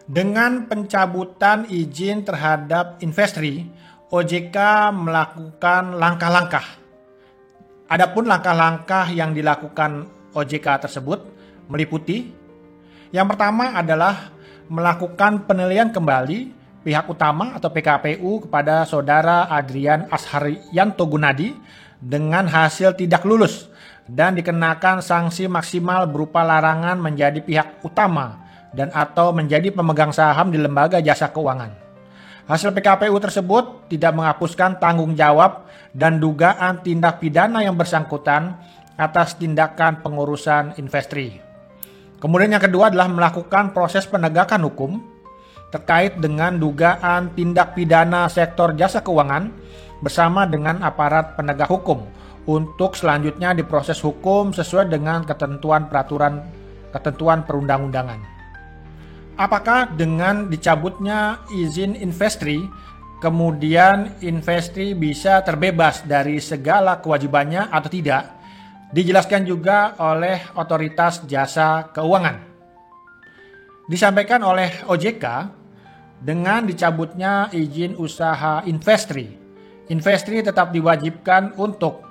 Dengan pencabutan izin terhadap Investri, OJK melakukan langkah-langkah. Adapun langkah-langkah yang dilakukan OJK tersebut meliputi: yang pertama adalah melakukan penilaian kembali pihak utama atau PKPU kepada Saudara Adrian Azharyanto Gunadi dengan hasil tidak lulus dan dikenakan sanksi maksimal berupa larangan menjadi pihak utama dan atau menjadi pemegang saham di lembaga jasa keuangan. Hasil PKPU tersebut tidak menghapuskan tanggung jawab dan dugaan tindak pidana yang bersangkutan atas tindakan pengurusan Investri. Kemudian yang kedua adalah melakukan proses penegakan hukum terkait dengan dugaan tindak pidana sektor jasa keuangan bersama dengan aparat penegak hukum untuk selanjutnya diproses hukum sesuai dengan ketentuan perundang-undangan. Apakah dengan dicabutnya izin Investri, kemudian Investri bisa terbebas dari segala kewajibannya atau tidak? Dijelaskan juga oleh Otoritas Jasa Keuangan. Disampaikan oleh OJK, dengan dicabutnya izin usaha Investri, Investri tetap diwajibkan untuk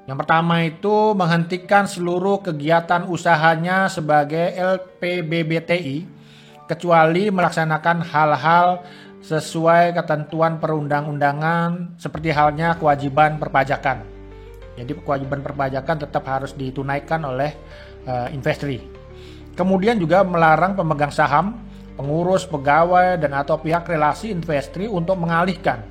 yang pertama itu menghentikan seluruh kegiatan usahanya sebagai LPBBTI kecuali melaksanakan hal-hal sesuai ketentuan perundang-undangan seperti halnya kewajiban perpajakan. Jadi kewajiban perpajakan tetap harus ditunaikan oleh Investri. Kemudian juga melarang pemegang saham, pengurus, pegawai, dan atau pihak relasi Investri untuk mengalihkan,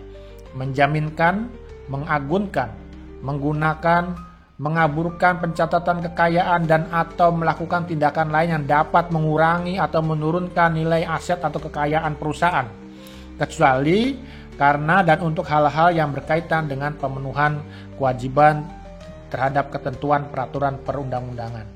menjaminkan, mengagunkan, menggunakan, mengaburkan pencatatan kekayaan dan atau melakukan tindakan lain yang dapat mengurangi atau menurunkan nilai aset atau kekayaan perusahaan, kecuali karena dan untuk hal-hal yang berkaitan dengan pemenuhan kewajiban terhadap ketentuan peraturan perundang-undangan.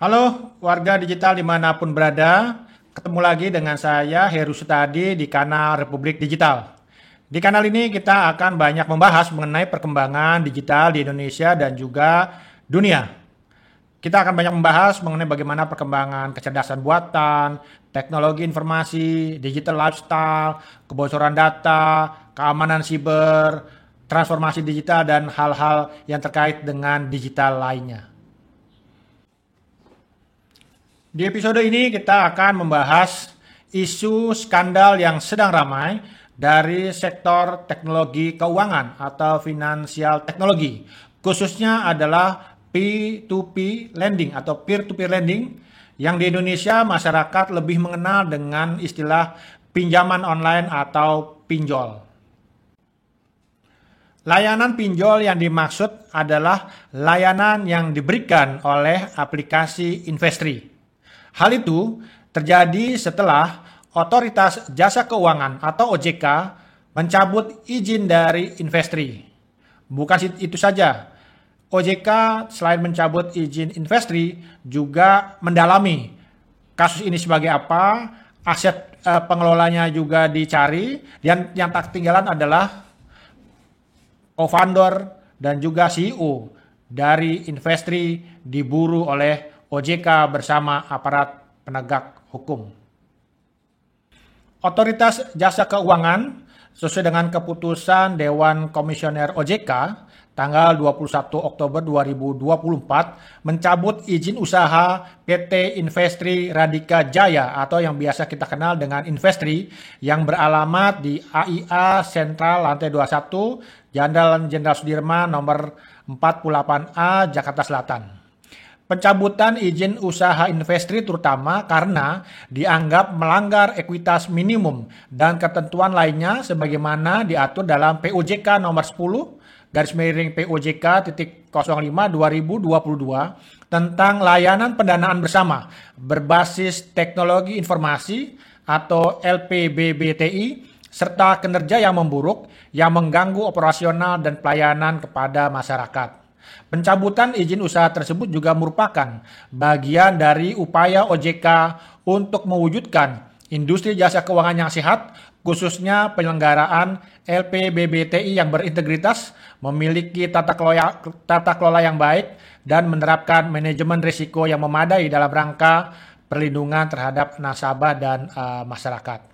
Halo warga digital dimanapun berada, ketemu lagi dengan saya Heru Sutadi di kanal Republik Digital. Di kanal ini kita akan banyak membahas mengenai perkembangan digital di Indonesia dan juga dunia. Kita akan banyak membahas mengenai bagaimana perkembangan kecerdasan buatan, teknologi informasi, digital lifestyle, kebocoran data, keamanan siber, transformasi digital, dan hal-hal yang terkait dengan digital lainnya. Di episode ini kita akan membahas isu skandal yang sedang ramai dari sektor teknologi keuangan atau financial teknologi. Khususnya adalah P2P lending atau peer-to-peer lending yang di Indonesia masyarakat lebih mengenal dengan istilah pinjaman online atau pinjol. Layanan pinjol yang dimaksud adalah layanan yang diberikan oleh aplikasi Investri. Hal itu terjadi setelah Otoritas Jasa Keuangan atau OJK mencabut izin dari Investri. Bukan itu saja, OJK selain mencabut izin Investri juga mendalami kasus ini sebagai apa, aset pengelolanya juga dicari, dan yang tak ketinggalan adalah co-founder dan juga CEO dari Investri diburu oleh OJK bersama aparat penegak hukum. Otoritas Jasa Keuangan sesuai dengan keputusan Dewan Komisioner OJK tanggal 21 Oktober 2024 mencabut izin usaha PT Investri Radika Jaya atau yang biasa kita kenal dengan Investri yang beralamat di AIA Sentral Lantai 21 Jalan Jenderal Sudirman nomor 48A Jakarta Selatan. Pencabutan izin usaha Investri terutama karena dianggap melanggar ekuitas minimum dan ketentuan lainnya sebagaimana diatur dalam POJK nomor 10 POJK titik 05 2022 tentang layanan pendanaan bersama berbasis teknologi informasi atau LPBBTI serta kinerja yang memburuk yang mengganggu operasional dan pelayanan kepada masyarakat. Pencabutan izin usaha tersebut juga merupakan bagian dari upaya OJK untuk mewujudkan industri jasa keuangan yang sehat, khususnya penyelenggaraan LPBBTI yang berintegritas, memiliki tata kelola yang baik, dan menerapkan manajemen risiko yang memadai dalam rangka perlindungan terhadap nasabah dan masyarakat.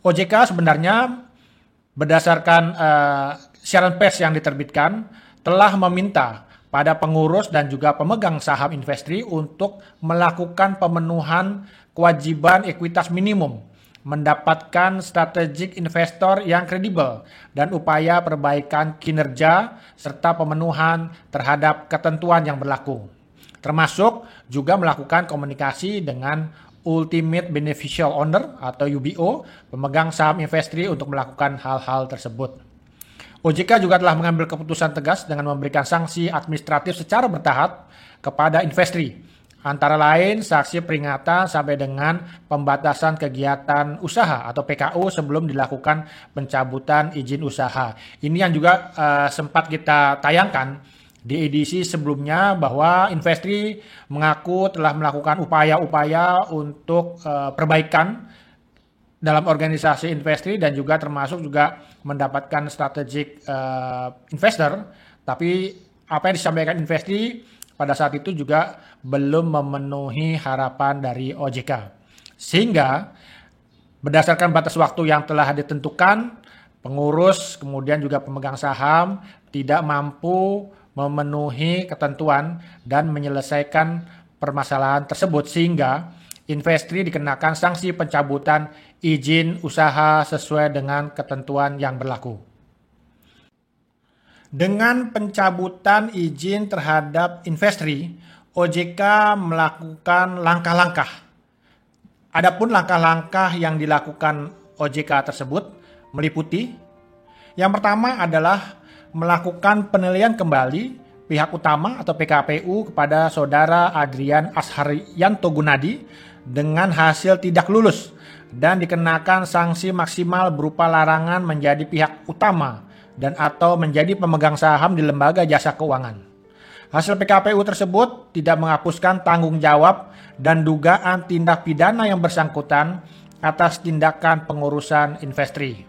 OJK sebenarnya berdasarkan siaran pers yang diterbitkan telah meminta pada pengurus dan juga pemegang saham Investri untuk melakukan pemenuhan kewajiban ekuitas minimum, mendapatkan strategic investor yang kredibel, dan upaya perbaikan kinerja serta pemenuhan terhadap ketentuan yang berlaku. Termasuk juga melakukan komunikasi dengan Ultimate Beneficial Owner atau UBO, pemegang saham Investri untuk melakukan hal-hal tersebut. OJK juga telah mengambil keputusan tegas dengan memberikan sanksi administratif secara bertahap kepada Investri, antara lain sanksi peringatan sampai dengan pembatasan kegiatan usaha atau PKU sebelum dilakukan pencabutan izin usaha. Ini yang juga sempat kita tayangkan di edisi sebelumnya bahwa Investri mengaku telah melakukan upaya-upaya untuk perbaikan dalam organisasi Investri dan juga termasuk juga mendapatkan strategic investor, tapi apa yang disampaikan Investri pada saat itu juga belum memenuhi harapan dari OJK. Sehingga berdasarkan batas waktu yang telah ditentukan, pengurus kemudian juga pemegang saham tidak mampu memenuhi ketentuan dan menyelesaikan permasalahan tersebut sehingga Investri dikenakan sanksi pencabutan izin usaha sesuai dengan ketentuan yang berlaku. Dengan pencabutan izin terhadap Investri, OJK melakukan langkah-langkah. Adapun langkah-langkah yang dilakukan OJK tersebut meliputi yang pertama adalah melakukan penilaian kembali pihak utama atau PKPU kepada Saudara Adrian Asharyanto Gunadi dengan hasil tidak lulus dan dikenakan sanksi maksimal berupa larangan menjadi pihak utama dan atau menjadi pemegang saham di lembaga jasa keuangan. Hasil PKPU tersebut tidak menghapuskan tanggung jawab dan dugaan tindak pidana yang bersangkutan atas tindakan pengurusan Investri.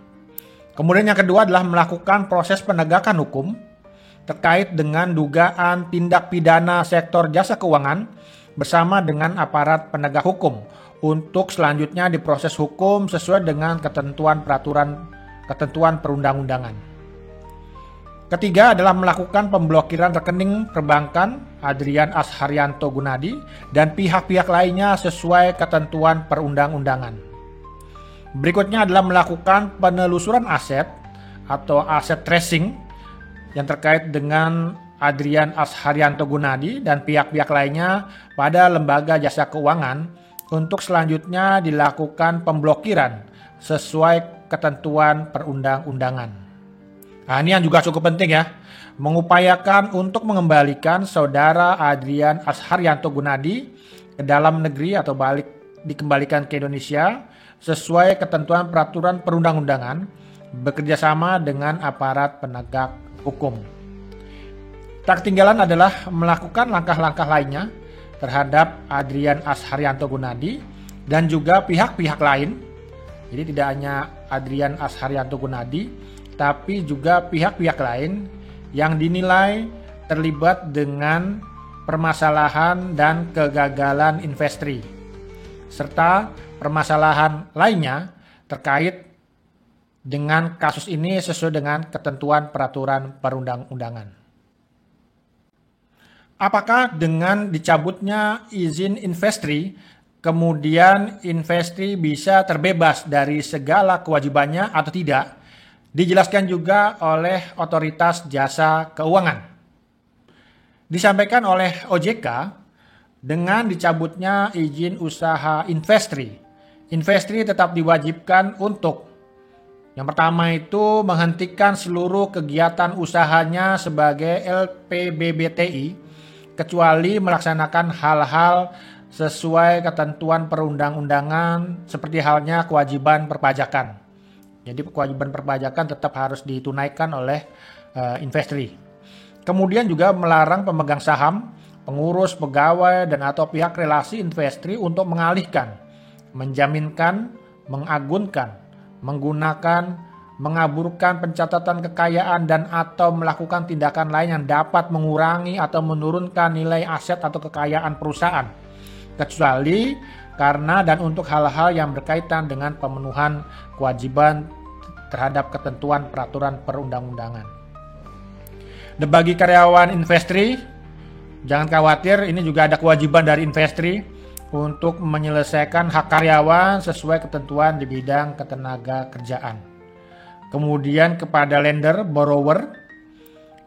Kemudian yang kedua adalah melakukan proses penegakan hukum terkait dengan dugaan tindak pidana sektor jasa keuangan bersama dengan aparat penegak hukum untuk selanjutnya diproses hukum sesuai dengan ketentuan perundang-undangan. Ketiga adalah melakukan pemblokiran rekening perbankan Adrian Asharyanto Gunadi dan pihak-pihak lainnya sesuai ketentuan perundang-undangan. Berikutnya adalah melakukan penelusuran aset atau aset tracing yang terkait dengan Adrian Asharyanto Gunadi dan pihak-pihak lainnya pada lembaga jasa keuangan untuk selanjutnya dilakukan pemblokiran sesuai ketentuan perundang-undangan. Nah, ini yang juga cukup penting ya, mengupayakan untuk mengembalikan Saudara Adrian Asharyanto Gunadi ke dalam negeri atau dikembalikan ke Indonesia sesuai ketentuan peraturan perundang-undangan bekerjasama dengan aparat penegak hukum. Tak ketinggalan adalah melakukan langkah-langkah lainnya terhadap Adrian Asharyanto Gunadi dan juga pihak-pihak lain. Jadi tidak hanya Adrian Asharyanto Gunadi, tapi juga pihak-pihak lain yang dinilai terlibat dengan permasalahan dan kegagalan Investri, serta permasalahan lainnya terkait dengan kasus ini sesuai dengan ketentuan peraturan perundang-undangan. Apakah dengan dicabutnya izin Investri, kemudian Investri bisa terbebas dari segala kewajibannya atau tidak? Dijelaskan juga oleh Otoritas Jasa Keuangan. Disampaikan oleh OJK dengan dicabutnya izin usaha Investri. Investri tetap diwajibkan untuk yang pertama itu menghentikan seluruh kegiatan usahanya sebagai LPBBTI kecuali melaksanakan hal-hal sesuai ketentuan perundang-undangan seperti halnya kewajiban perpajakan. Jadi kewajiban perpajakan tetap harus ditunaikan oleh Investri. Kemudian juga melarang pemegang saham, pengurus, pegawai, dan atau pihak relasi Investri untuk mengalihkan, menjaminkan, mengagunkan, menggunakan, mengaburkan pencatatan kekayaan dan atau melakukan tindakan lain yang dapat mengurangi atau menurunkan nilai aset atau kekayaan perusahaan, kecuali karena dan untuk hal-hal yang berkaitan dengan pemenuhan kewajiban terhadap ketentuan peraturan perundang-undangan. Dan bagi karyawan Investri, jangan khawatir, ini juga ada kewajiban dari Investri untuk menyelesaikan hak karyawan sesuai ketentuan di bidang ketenaga kerjaan. Kemudian kepada lender, borrower,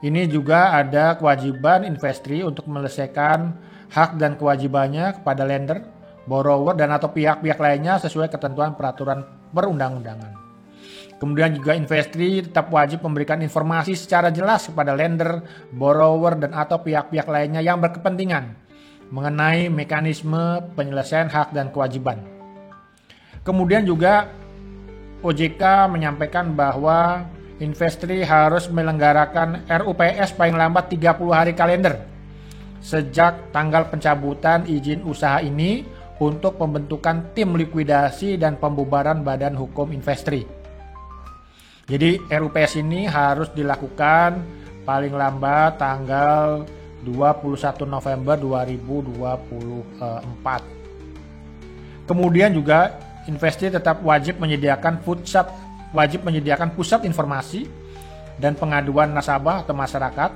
ini juga ada kewajiban Investri untuk menyelesaikan hak dan kewajibannya kepada lender, borrower, dan atau pihak-pihak lainnya sesuai ketentuan peraturan perundang-undangan. Kemudian juga Investri tetap wajib memberikan informasi secara jelas kepada lender, borrower, dan atau pihak-pihak lainnya yang berkepentingan mengenai mekanisme penyelesaian hak dan kewajiban. Kemudian juga OJK menyampaikan bahwa Investri harus menyelenggarakan RUPS paling lambat 30 hari kalender sejak tanggal pencabutan izin usaha ini untuk pembentukan tim likuidasi dan pembubaran badan hukum Investri. Jadi RUPS ini harus dilakukan paling lambat tanggal 21 November 2024. Kemudian juga Investri tetap wajib menyediakan pusat informasi dan pengaduan nasabah atau masyarakat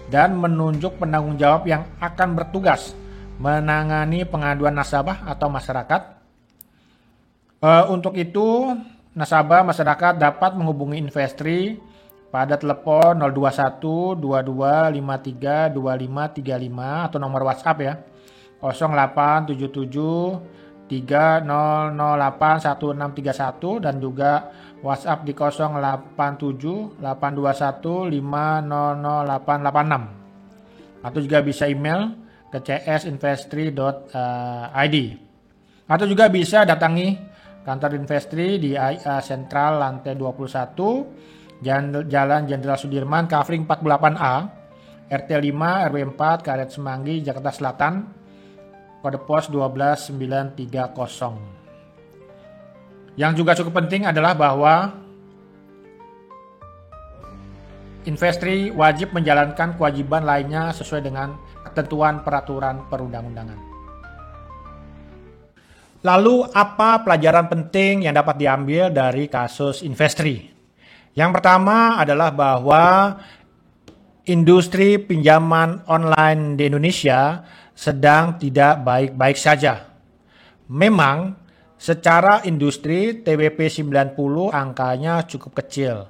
dan menunjuk penanggung jawab yang akan bertugas menangani pengaduan nasabah atau masyarakat. Untuk itu nasabah masyarakat dapat menghubungi Investri pada telepon 021 22 53 25 35 atau nomor WhatsApp ya 0877 3008 1631 dan juga WhatsApp di 087 821 500 886 atau juga bisa email ke csinvestri.id atau juga bisa datangi kantor Investri di AIA Sentral lantai 21 Jalan Jenderal Sudirman Kavling 48A RT 5 RW 4 Karet Semanggi Jakarta Selatan kode pos 12930. Yang juga cukup penting adalah bahwa Investri wajib menjalankan kewajiban lainnya sesuai dengan ketentuan peraturan perundang-undangan. Lalu apa pelajaran penting yang dapat diambil dari kasus Investri? Yang pertama adalah bahwa industri pinjaman online di Indonesia sedang tidak baik-baik saja. Memang secara industri TWP 90 angkanya cukup kecil.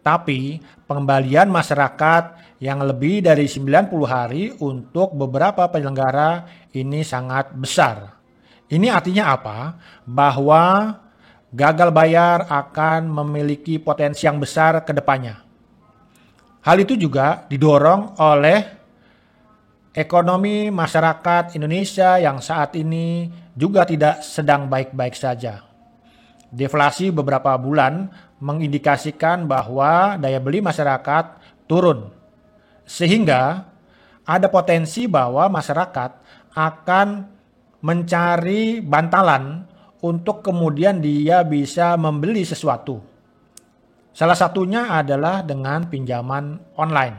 Tapi pengembalian masyarakat yang lebih dari 90 hari untuk beberapa penyelenggara ini sangat besar. Ini artinya apa? Bahwa gagal bayar akan memiliki potensi yang besar ke depannya. Hal itu juga didorong oleh ekonomi masyarakat Indonesia yang saat ini juga tidak sedang baik-baik saja. Deflasi beberapa bulan mengindikasikan bahwa daya beli masyarakat turun. Sehingga ada potensi bahwa masyarakat akan mencari bantalan untuk kemudian dia bisa membeli sesuatu. Salah satunya adalah dengan pinjaman online.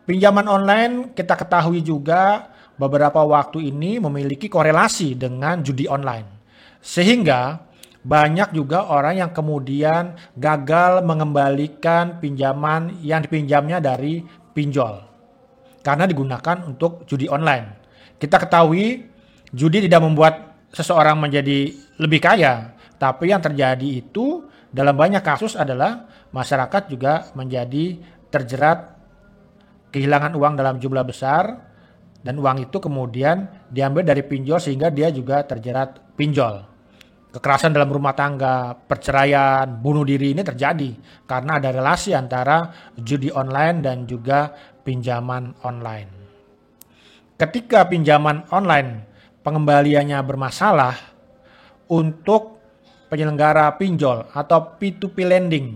Pinjaman online kita ketahui juga beberapa waktu ini memiliki korelasi dengan judi online. Sehingga banyak juga orang yang kemudian gagal mengembalikan pinjaman yang dipinjamnya dari pinjol. Karena digunakan untuk judi online. Kita ketahui judi tidak membuat seseorang menjadi lebih kaya, tapi yang terjadi itu dalam banyak kasus adalah masyarakat juga menjadi terjerat kehilangan uang dalam jumlah besar dan uang itu kemudian diambil dari pinjol sehingga dia juga terjerat pinjol. Kekerasan dalam rumah tangga, perceraian, bunuh diri ini terjadi karena ada relasi antara judi online dan juga pinjaman online. Ketika pinjaman online pengembaliannya bermasalah, untuk penyelenggara pinjol atau P2P lending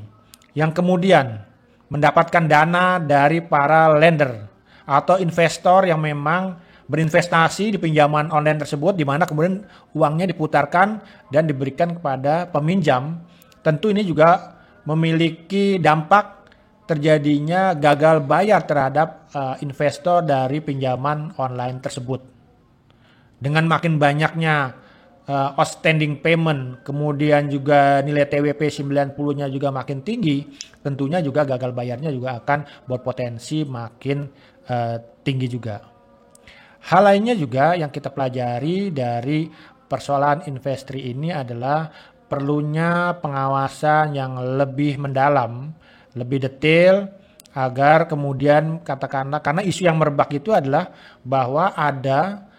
yang kemudian mendapatkan dana dari para lender atau investor yang memang berinvestasi di pinjaman online tersebut, di mana kemudian uangnya diputarkan dan diberikan kepada peminjam, tentu ini juga memiliki dampak terjadinya gagal bayar terhadap investor dari pinjaman online tersebut. Dengan makin banyaknya outstanding payment, kemudian juga nilai TWP 90-nya juga makin tinggi, tentunya juga gagal bayarnya juga akan berpotensi makin tinggi juga. Hal lainnya juga yang kita pelajari dari persoalan investri ini adalah perlunya pengawasan yang lebih mendalam, lebih detail, agar kemudian katakanlah, karena isu yang merebak itu adalah bahwa ada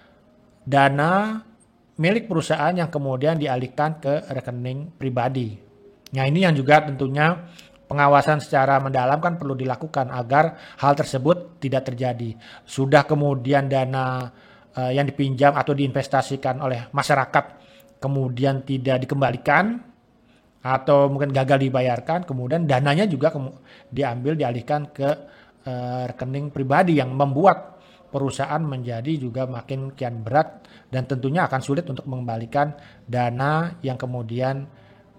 dana milik perusahaan yang kemudian dialihkan ke rekening pribadi. Nah, ini yang juga tentunya pengawasan secara mendalam kan perlu dilakukan agar hal tersebut tidak terjadi. Sudah kemudian dana yang dipinjam atau diinvestasikan oleh masyarakat kemudian tidak dikembalikan atau mungkin gagal dibayarkan, kemudian dananya juga diambil dialihkan ke rekening pribadi yang membuat perusahaan menjadi juga makin kian berat dan tentunya akan sulit untuk mengembalikan dana yang kemudian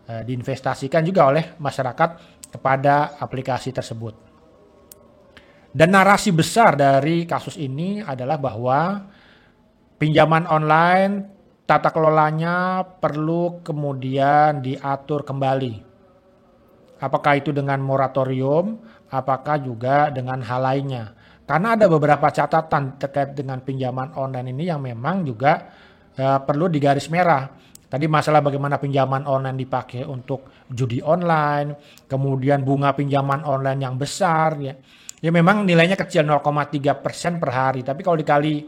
diinvestasikan juga oleh masyarakat kepada aplikasi tersebut. Dan narasi besar dari kasus ini adalah bahwa pinjaman online tata kelolanya perlu kemudian diatur kembali. Apakah itu dengan moratorium, apakah juga dengan hal lainnya. Karena ada beberapa catatan terkait dengan pinjaman online ini yang memang juga perlu digaris merah. Tadi masalah bagaimana pinjaman online dipakai untuk judi online, kemudian bunga pinjaman online yang besar, ya memang nilainya kecil 0,3% per hari, tapi kalau dikali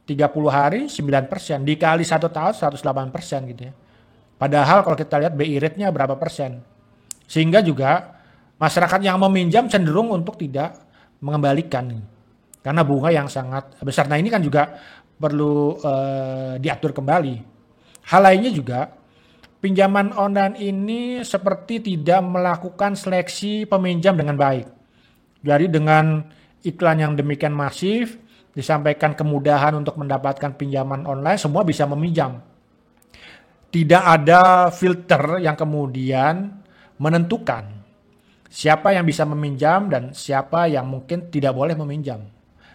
30 hari 9%, dikali 1 tahun 108% gitu ya. Padahal kalau kita lihat BI rate-nya berapa persen, sehingga juga masyarakat yang meminjam cenderung untuk tidak mengembalikan karena bunga yang sangat besar. Nah, ini kan juga perlu diatur kembali. Hal lainnya juga, pinjaman online ini seperti tidak melakukan seleksi peminjam dengan baik. Jadi dengan iklan yang demikian masif, disampaikan kemudahan untuk mendapatkan pinjaman online, semua bisa meminjam. Tidak ada filter yang kemudian menentukan siapa yang bisa meminjam dan siapa yang mungkin tidak boleh meminjam.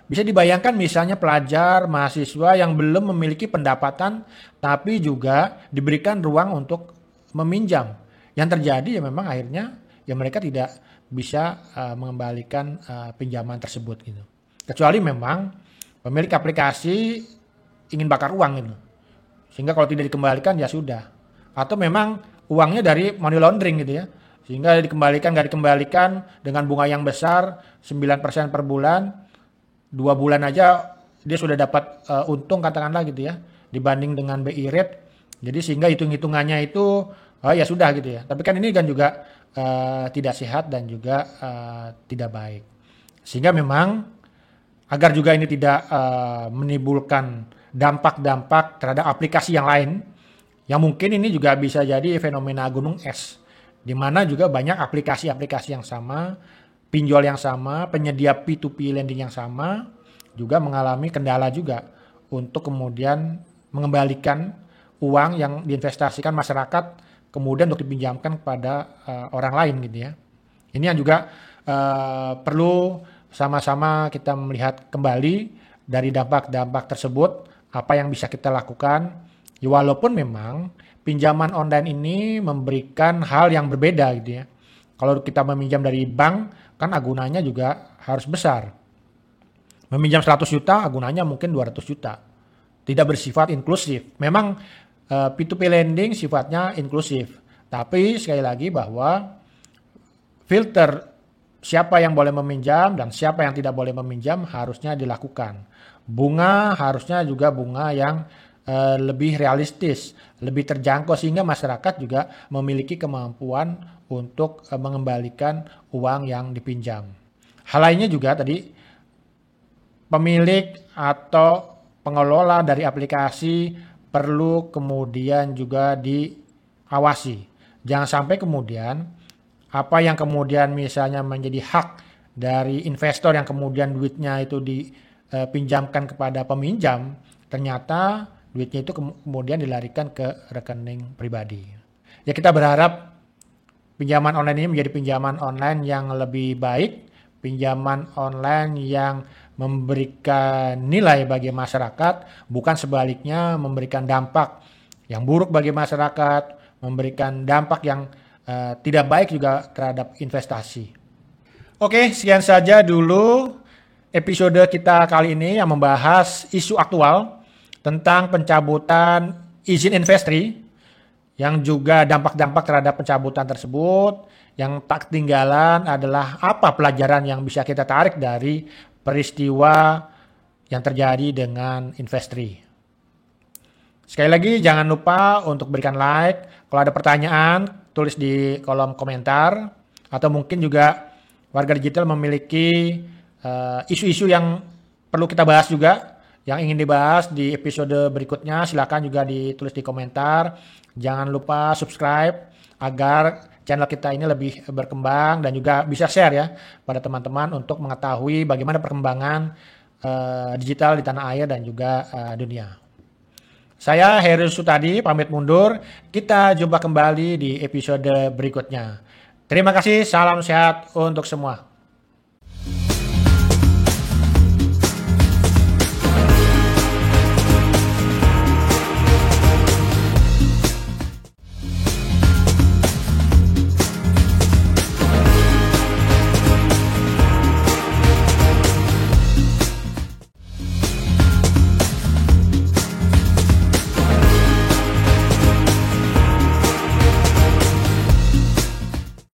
Bisa dibayangkan misalnya pelajar, mahasiswa yang belum memiliki pendapatan tapi juga diberikan ruang untuk meminjam. Yang terjadi ya memang akhirnya ya mereka tidak bisa mengembalikan pinjaman tersebut gitu. Kecuali memang pemilik aplikasi ingin bakar uang gitu. Sehingga kalau tidak dikembalikan ya sudah. Atau memang uangnya dari money laundering gitu ya. Sehingga nggak dikembalikan dengan bunga yang besar 9% per bulan. 2 bulan aja dia sudah dapat untung katakanlah gitu ya, dibanding dengan BI rate. Jadi sehingga hitung-hitungannya itu ya sudah gitu ya. Tapi kan ini kan juga tidak sehat dan juga tidak baik. Sehingga memang agar juga ini tidak menimbulkan dampak-dampak terhadap aplikasi yang lain, yang mungkin ini juga bisa jadi fenomena gunung es, di mana juga banyak aplikasi-aplikasi yang sama, pinjol yang sama, penyedia P2P lending yang sama, juga mengalami kendala juga untuk kemudian mengembalikan uang yang diinvestasikan masyarakat kemudian untuk dipinjamkan kepada orang lain gitu ya. Ini yang juga perlu sama-sama kita melihat kembali dari dampak-dampak tersebut, apa yang bisa kita lakukan. Ya, walaupun memang pinjaman online ini memberikan hal yang berbeda gitu ya. Kalau kita meminjam dari bank, kan agunannya juga harus besar. Meminjam 100 juta, agunannya mungkin 200 juta. Tidak bersifat inklusif. Memang P2P lending sifatnya inklusif. Tapi sekali lagi bahwa filter siapa yang boleh meminjam dan siapa yang tidak boleh meminjam harusnya dilakukan. Bunga harusnya juga bunga yang lebih realistis, lebih terjangkau sehingga masyarakat juga memiliki kemampuan untuk mengembalikan uang yang dipinjam. Hal lainnya juga tadi pemilik atau pengelola dari aplikasi perlu kemudian juga diawasi. Jangan sampai kemudian apa yang kemudian misalnya menjadi hak dari investor yang kemudian duitnya itu dipinjamkan kepada peminjam, ternyata duitnya itu kemudian dilarikan ke rekening pribadi. Ya kita berharap pinjaman online ini menjadi pinjaman online yang lebih baik, pinjaman online yang memberikan nilai bagi masyarakat, bukan sebaliknya memberikan dampak yang buruk bagi masyarakat, memberikan dampak yang tidak baik juga terhadap investasi. Oke, sekian saja dulu episode kita kali ini yang membahas isu aktual tentang pencabutan izin investri yang juga dampak-dampak terhadap pencabutan tersebut. Yang tak ketinggalan adalah apa pelajaran yang bisa kita tarik dari peristiwa yang terjadi dengan investri. Sekali lagi jangan lupa untuk berikan like. Kalau ada pertanyaan tulis di kolom komentar. Atau mungkin juga warga digital memiliki isu-isu yang perlu kita bahas juga, yang ingin dibahas di episode berikutnya, silakan juga ditulis di komentar. Jangan lupa subscribe agar channel kita ini lebih berkembang dan juga bisa share ya pada teman-teman untuk mengetahui bagaimana perkembangan digital di tanah air dan juga dunia. Saya Heru Sutadi pamit mundur. Kita jumpa kembali di episode berikutnya. Terima kasih, salam sehat untuk semua.